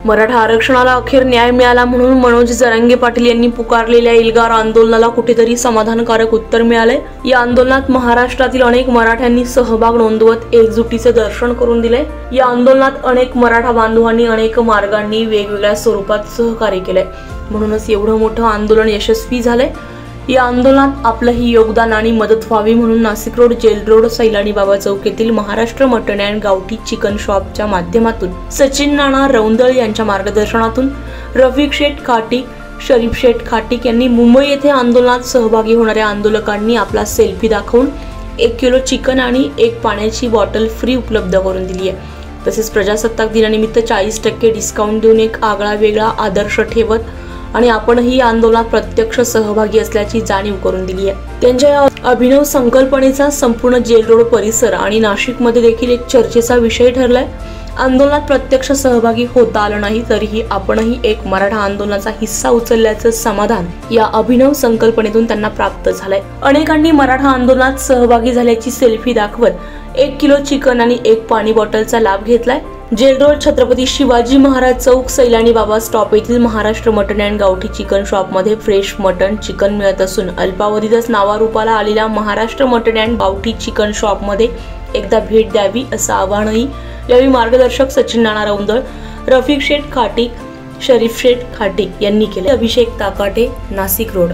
मराठा आरक्षणाला अखेर न्याय मिळाला म्हणून मनोज जरांगे पाटील यांनी पुकारलेल्या एल्गार आंदोलनाला कुठेतरी समाधानकारक उत्तर मिळाले। या आंदोलनात महाराष्ट्रातील अनेक मराठ्यांनी सहभाग नोंदवत एकजुटीचे दर्शन करून दिले। या आंदोलनात अनेक मराठा बांधवांनी अनेक मार्गांनी वेगवेगळ्या स्वरूपात सहकार्य केले, म्हणूनच एवढं मोठं आंदोलन यशस्वी झाले। या आंदोलनात आपलंही योगदान आणि मदत व्हावी म्हणून Nashik road, jail road, Sailani Baba Chowk येथील महाराष्ट्र मटण अँड गावठी चिकन शॉपच्या माध्यमातून सचिन नाना रौंदळ यांच्या मार्गदर्शनातून रफिक शेठ खाटीक, शरीफ शेठ खाटीक यांनी मुंबई येथे आंदोलनात सहभागी होणाऱ्या आंदोलकांनी आपला सेल्फी दाखवून 1 किलो चिकन आणि 1 पाण्याची बॉटल फ्री उपलब्ध करून दिली आहे। तसेच प्रजासत्ताक दिनानिमित्त 40% डिस्काउंट देऊन एक आगळा वेगळा आदर्श ठेवत आणि आपणही या आंदोलनात प्रत्यक्ष सहभागी असल्याची जाणीव करून दिली आहे। त्यांच्या या अभिनव संकल्पनेचा संपूर्ण जेल रोड परिसर आणि नाशिकमध्ये देखील एक चर्चेचा विषय ठरलाय। आंदोलनात प्रत्यक्ष सहभागी होता आलं नाही तरीही आपणही एक मराठा आंदोलनाचा हिस्सा उचलल्याचं समाधान या अभिनव संकल्पनेतून त्यांना प्राप्त झालंय। अनेकांनी मराठा आंदोलनात सहभागी झाल्याची सेल्फी दाखवत 1 किलो चिकन आणि 1 पाणी बॉटलचा लाभ घेतलाय। जेल रोड, छत्रपती शिवाजी महाराज चौक, सैलानी बाबा स्टॉप येथील महाराष्ट्र मटण अँड गावठी चिकन शॉपमध्ये फ्रेश मटण चिकन मिळत असून अल्पावधीतच नावारूपाला आलेल्या महाराष्ट्र मटण अँड गावठी चिकन शॉपमध्ये एकदा भेट द्यावी असं आवाहनही यावेळी मार्गदर्शक सचिन नाना रौंदळ, रफिक शेठ खाटीक, शरीफ शेठ खाटीक यांनी केले। अभिषेक ताकाटे, नाशिक रोड।